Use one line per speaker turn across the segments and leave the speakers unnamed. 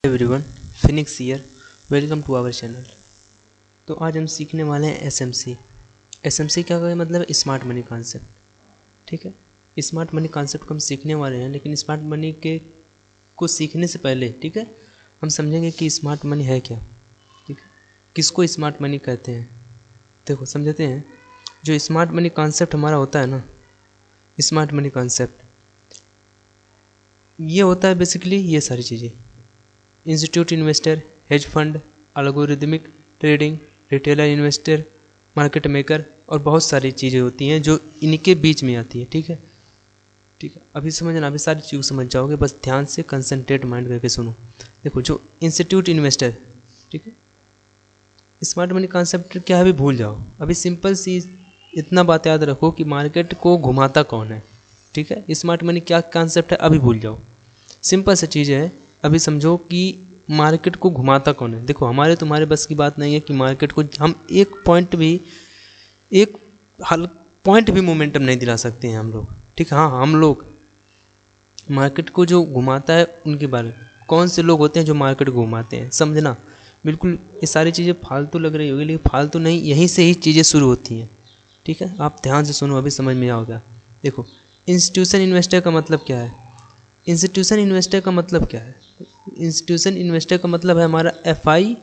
Everyone, Phoenix here. Welcome to our channel. तो आज हम सीखने वाले हैं एसएमसी। एसएमसी क्या है? मतलब स्मार्ट मनी कॉन्सेप्ट। ठीक है, स्मार्ट मनी कॉन्सेप्ट को हम सीखने वाले हैं, लेकिन स्मार्ट मनी के को सीखने से पहले ठीक है हम समझेंगे कि स्मार्ट मनी है क्या। ठीक है, किसको स्मार्ट मनी कहते हैं। देखो समझते हैं, जो स्मार्ट मनी कॉन्सेप्ट हमारा होता है ना, स्मार्ट मनी कॉन्सेप्ट ये होता है बेसिकली ये सारी चीज़ें: institute investor, hedge fund, algorithmic trading, retailer investor, market maker और बहुत सारी चीज़ें होती हैं जो इनके बीच में आती है। ठीक है, अभी समझना, अभी सारी चीज़ समझ जाओगे, बस ध्यान से कंसंट्रेट माइंड करके सुनो। देखो, जो इंस्टीट्यूट इन्वेस्टर, ठीक है, स्मार्ट मनी कॉन्सेप्ट क्या है अभी भूल जाओ। अभी सिंपल सी इतना बात याद रखो कि मार्केट को घुमाता कौन है। ठीक है, स्मार्ट मनी क्या कॉन्सेप्ट है अभी भूल जाओ। सिंपल सी चीज़ है, अभी समझो कि मार्केट को घुमाता कौन है। देखो, हमारे तुम्हारे बस की बात नहीं है कि मार्केट को हम एक पॉइंट भी मोमेंटम नहीं दिला सकते हैं हम लोग। ठीक है, हाँ, हम लोग मार्केट को जो घुमाता है उनके बारे में, कौन से लोग होते हैं जो मार्केट को घुमाते हैं, समझना। बिल्कुल ये सारी चीज़ें फालतू लग रही होगी, लेकिन फालतू नहीं, यहीं से ही चीज़ें शुरू होती हैं। ठीक है, आप ध्यान से सुनो, अभी समझ में आओगा। देखो, इंस्टीट्यूशन इन्वेस्टर का मतलब क्या है? इंस्टीट्यूशन इन्वेस्टर का मतलब क्या है? इंस्टीट्यूशन इन्वेस्टर का मतलब है हमारा FIDII,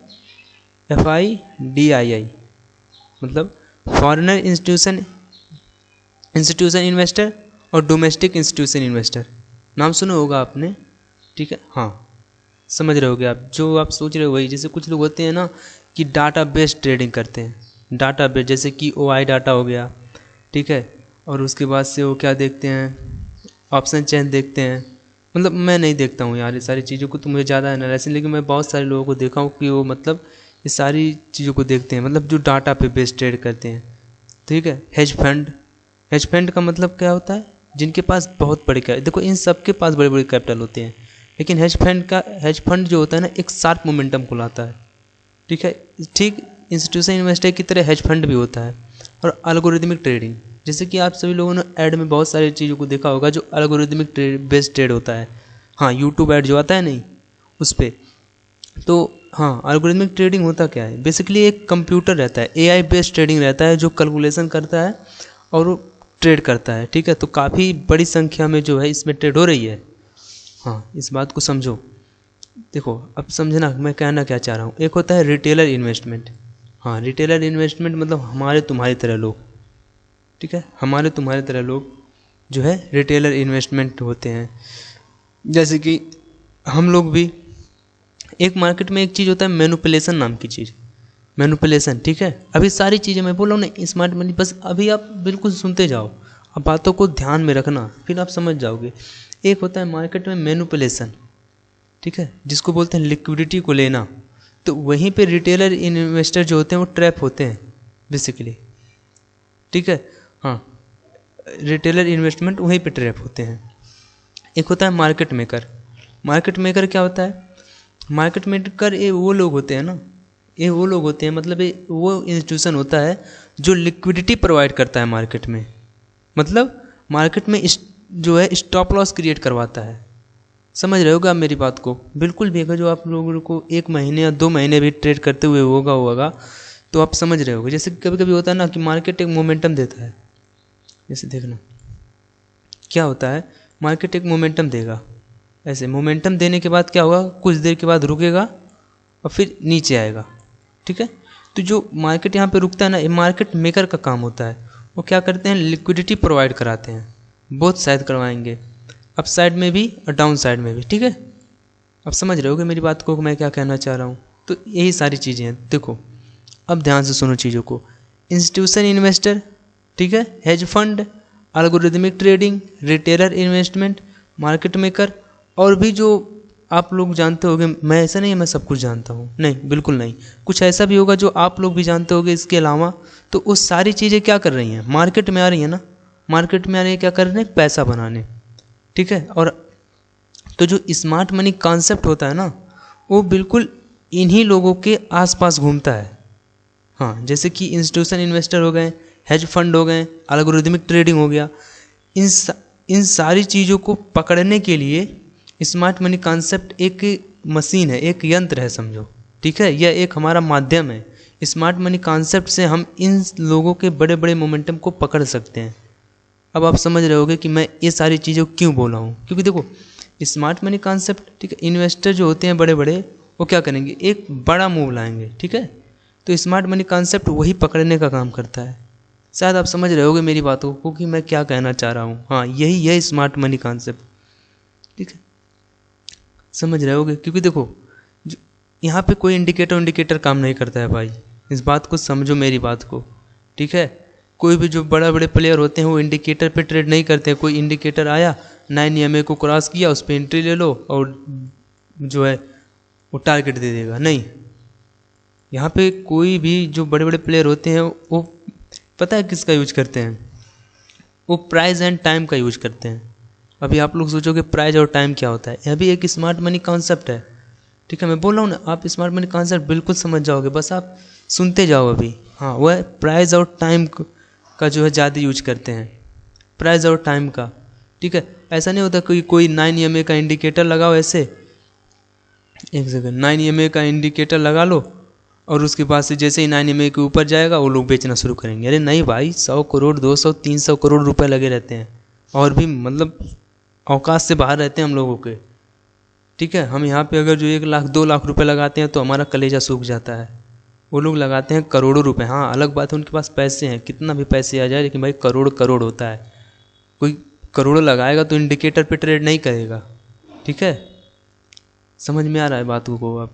मतलब फॉरेनर इंस्टीट्यूशन इन्वेस्टर और डोमेस्टिक इंस्टीट्यूशन इन्वेस्टर। नाम सुना होगा आपने। ठीक है, हाँ, समझ रहे होगे आप, जो आप सोच रहे हो वही। जैसे कुछ लोग होते हैं ना कि डाटा बेस्ड ट्रेडिंग करते हैं, डाटा बेस्ड, जैसे कि OI डाटा हो गया। ठीक है, और उसके बाद से वो क्या देखते हैं, ऑप्शन चेन देखते हैं। मतलब मैं नहीं देखता हूँ यार ये सारी चीज़ों को, तो मुझे ज़्यादा एनालिसिस, लेकिन मैं बहुत सारे लोगों को देखा हूँ कि वो मतलब ये सारी चीज़ों को देखते हैं, मतलब जो डाटा पे बेस्ड ट्रेड करते हैं। ठीक है, हेज फंड का मतलब क्या होता है? जिनके पास बहुत बड़े देखो, इन सब के पास बड़े बड़े कैपिटल होते हैं, लेकिन हेज फंड जो होता है ना, एक शार्प मोमेंटम को लाता है। ठीक है, ठीक इंस्टीट्यूशन इन्वेस्टर की तरह हेज फंड भी होता है। और एल्गोरिदमिक ट्रेडिंग, जैसे कि आप सभी लोगों ने ऐड में बहुत सारी चीज़ों को देखा होगा, जो एल्गोरिदमिक बेस्ड ट्रेड होता है। हाँ, यूट्यूब ऐड जो आता है नहीं, उस पर। तो हाँ, एल्गोरिदमिक ट्रेडिंग होता क्या है? बेसिकली एक कंप्यूटर रहता है, AI बेस्ड ट्रेडिंग रहता है, जो कैलकुलेशन करता है और वो ट्रेड करता है। ठीक है, तो काफ़ी बड़ी संख्या में जो है इसमें ट्रेड हो रही है। हाँ, इस बात को समझो। देखो, अब समझना मैं कहना क्या चाह रहा हूँ। एक होता है रिटेलर इन्वेस्टमेंट। हाँ, रिटेलर इन्वेस्टमेंट मतलब हमारे तुम्हारी तरह लोग। ठीक है, हमारे तुम्हारे तरह लोग जो है रिटेलर इन्वेस्टमेंट होते हैं। जैसे कि हम लोग भी, एक मार्केट में एक चीज़ होता है मैनिपुलेशन नाम की चीज़, मैनिपुलेशन। ठीक है, अभी सारी चीज़ें मैं बोल रहा हूँ ना स्मार्ट मनी, बस अभी आप बिल्कुल सुनते जाओ, अब बातों को ध्यान में रखना, फिर आप समझ जाओगे। एक होता है मार्केट में मैनिपुलेशन, ठीक है, जिसको बोलते हैं लिक्विडिटी को लेना। तो वहीं पे रिटेलर इन्वेस्टर जो होते हैं वो ट्रैप होते हैं बेसिकली। ठीक है, हाँ, रिटेलर इन्वेस्टमेंट वहीं पे ट्रैप होते हैं। एक होता है मार्केट मेकर। मार्केट मेकर क्या होता है? मार्केट मेकर ये वो लोग होते हैं ना, ये वो लोग होते हैं, मतलब ये वो इंस्टीट्यूशन होता है जो लिक्विडिटी प्रोवाइड करता है मार्केट में। मतलब मार्केट में जो है स्टॉप लॉस क्रिएट करवाता है। समझ रहे होगा आप मेरी बात को बिल्कुल भी। अगर जो आप लोगों को 1 महीने या 2 महीने भी ट्रेड करते हुए होगा तो आप समझ रहे होगे। जैसे कभी कभी होता है ना कि मार्केट एक मोमेंटम देता है, जैसे देखना क्या होता है, मार्केट एक मोमेंटम देगा, ऐसे मोमेंटम देने के बाद क्या होगा, कुछ देर के बाद रुकेगा और फिर नीचे आएगा। ठीक है, तो जो मार्केट यहाँ पे रुकता है ना, ये मार्केट मेकर का काम होता है। वो क्या करते हैं, लिक्विडिटी प्रोवाइड कराते हैं, बोथ साइड करवाएंगे, अप साइड में भी और डाउन साइड में भी। ठीक है, अब समझ रहे होगे मेरी बात को मैं क्या कहना चाह रहा हूँ। तो यही सारी चीज़ें हैं। देखो, अब ध्यान से सुनो चीज़ों को। इंस्टीट्यूशन इन्वेस्टर, ठीक है, hedge fund, algorithmic trading, retailer investment, market maker, और भी जो आप लोग जानते होंगे। मैं ऐसा नहीं है मैं सब कुछ जानता हूँ, नहीं, बिल्कुल नहीं। कुछ ऐसा भी होगा जो आप लोग भी जानते होंगे इसके अलावा। तो वो सारी चीज़ें क्या कर रही हैं, मार्केट में आ रही हैं ना, मार्केट में आ रही है, क्या कर रहे हैं, पैसा बनाने। ठीक है, और तो जो स्मार्ट मनी कॉन्सेप्ट होता है ना, वो बिल्कुल इन्हीं लोगों के आसपास घूमता है। हाँ, जैसे कि इंस्टीट्यूशन इन्वेस्टर हो गए, हेज फंड हो गए, एल्गोरिदमिक ट्रेडिंग हो गया। इन सारी चीज़ों को पकड़ने के लिए स्मार्ट मनी कॉन्सेप्ट एक मशीन है, एक यंत्र है समझो, ठीक है। यह एक हमारा माध्यम है। स्मार्ट मनी कॉन्सेप्ट से हम इन लोगों के बड़े बड़े मोमेंटम को पकड़ सकते हैं। अब आप समझ रहे होगे कि मैं ये सारी चीज़ें क्यों बोला हूँ, क्योंकि देखो स्मार्ट मनी कॉन्सेप्ट, ठीक है, इन्वेस्टर जो होते हैं बड़े बड़े, वो क्या करेंगे, एक बड़ा मूव लाएंगे, ठीक है। तो स्मार्ट मनी कॉन्सेप्ट वही पकड़ने का काम करता है। शायद आप समझ रहे होगे मेरी बातों को कि मैं क्या कहना चाह रहा हूँ। हाँ, यही स्मार्ट मनी कॉन्सेप्ट, ठीक है, समझ रहे होगे। क्योंकि देखो यहाँ पे कोई इंडिकेटर काम नहीं करता है भाई, इस बात को समझो मेरी बात को, ठीक है। कोई भी जो बड़ा बड़े प्लेयर होते हैं वो इंडिकेटर पे ट्रेड नहीं करते हैं। कोई इंडिकेटर आया, 9 EMA को क्रॉस किया, उस पर एंट्री ले लो और जो है वो टारगेट दे देगा, नहीं। यहाँ पे कोई भी जो बड़े बड़े प्लेयर होते हैं वो पता है किसका यूज करते हैं, वो प्राइस एंड टाइम का यूज करते हैं। अभी आप लोग सोचोगे प्राइस और टाइम क्या होता है, यह भी एक स्मार्ट मनी कॉन्सेप्ट है, ठीक है। मैं बोल रहा हूँ ना, आप स्मार्ट मनी कॉन्सेप्ट बिल्कुल समझ जाओगे, बस आप सुनते जाओ अभी। हाँ, वह प्राइस और टाइम का जो है ज़्यादा यूज करते हैं, प्राइस और टाइम का, ठीक है। ऐसा नहीं होता कोई 9 EMA का इंडिकेटर लगाओ, ऐसे एक सेकंड 9 EMA का इंडिकेटर लगा लो और उसके बाद से जैसे ही 9 EMA के ऊपर जाएगा वो लोग बेचना शुरू करेंगे। अरे नहीं भाई, 100 करोड़ 200 300 करोड़ रुपए लगे रहते हैं, और भी मतलब औकात से बाहर रहते हैं हम लोगों के, ठीक है। हम यहाँ पे अगर जो 1 लाख 2 लाख रुपए लगाते हैं तो हमारा कलेजा सूख जाता है। वो लोग लगाते हैं करोड़ों रुपए। हाँ, अलग बात है उनके पास पैसे हैं, कितना भी पैसे आ जाए, लेकिन भाई करोड़ होता है। कोई करोड़ों लगाएगा तो इंडिकेटर पे ट्रेड नहीं करेगा, ठीक है। समझ में आ रहा है बातों को अब।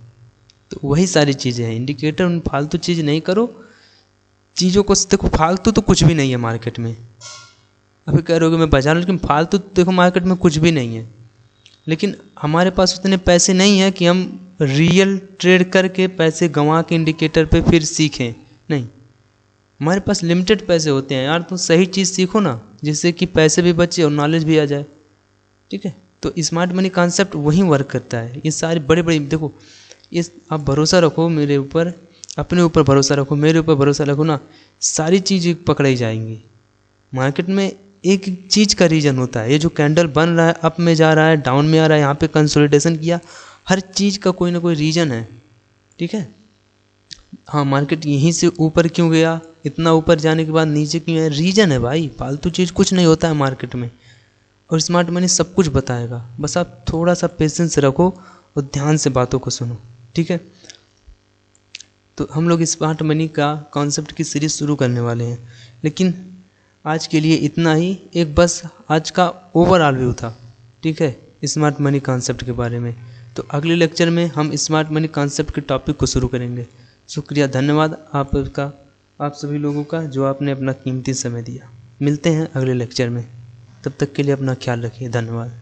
तो वही सारी चीज़ें हैं, इंडिकेटर उन फालतू चीज़ नहीं करो, चीज़ों को देखो। फालतू तो कुछ भी नहीं है मार्केट में। अभी कह रहे हो कि मैं बाजार, लेकिन फालतू देखो मार्केट में कुछ भी नहीं है। लेकिन हमारे पास उतने पैसे नहीं है कि हम रियल ट्रेड करके पैसे गंवा के इंडिकेटर पे फिर सीखें, नहीं। हमारे पास लिमिटेड पैसे होते हैं यार, तो सही चीज़ सीखो ना, जिससे कि पैसे भी बचे और नॉलेज भी आ जाए, ठीक है। तो स्मार्ट मनी कॉन्सेप्ट वही वर्क करता है। ये सारे बड़े बड़े देखो, ये आप भरोसा रखो मेरे ऊपर, अपने ऊपर भरोसा रखो, मेरे ऊपर भरोसा रखो ना, सारी चीज़ें पकड़ाई जाएंगी। मार्केट में एक एक चीज़ का रीज़न होता है। ये जो कैंडल बन रहा है, अप में जा रहा है, डाउन में आ रहा है, यहाँ पे कंसोलिडेशन किया, हर चीज़ का कोई ना कोई रीज़न है, ठीक है। हाँ, मार्केट यहीं से ऊपर क्यों गया, इतना ऊपर जाने के बाद नीचे क्यों है, रीज़न है भाई। फालतू चीज़ कुछ नहीं होता है मार्केट में, और स्मार्ट मनी सब कुछ बताएगा। बस आप थोड़ा सा पेशेंस रखो और ध्यान से बातों को सुनो, ठीक है। तो हम लोग स्मार्ट मनी का कॉन्सेप्ट की सीरीज शुरू करने वाले हैं, लेकिन आज के लिए इतना ही। एक बस आज का ओवरऑल व्यू था, ठीक है, स्मार्ट मनी कॉन्सेप्ट के बारे में। तो अगले लेक्चर में हम स्मार्ट मनी कॉन्सेप्ट के टॉपिक को शुरू करेंगे। शुक्रिया, धन्यवाद आप सभी लोगों का जो आपने अपना कीमती समय दिया। मिलते हैं अगले लेक्चर में, तब तक के लिए अपना ख्याल रखिए। धन्यवाद।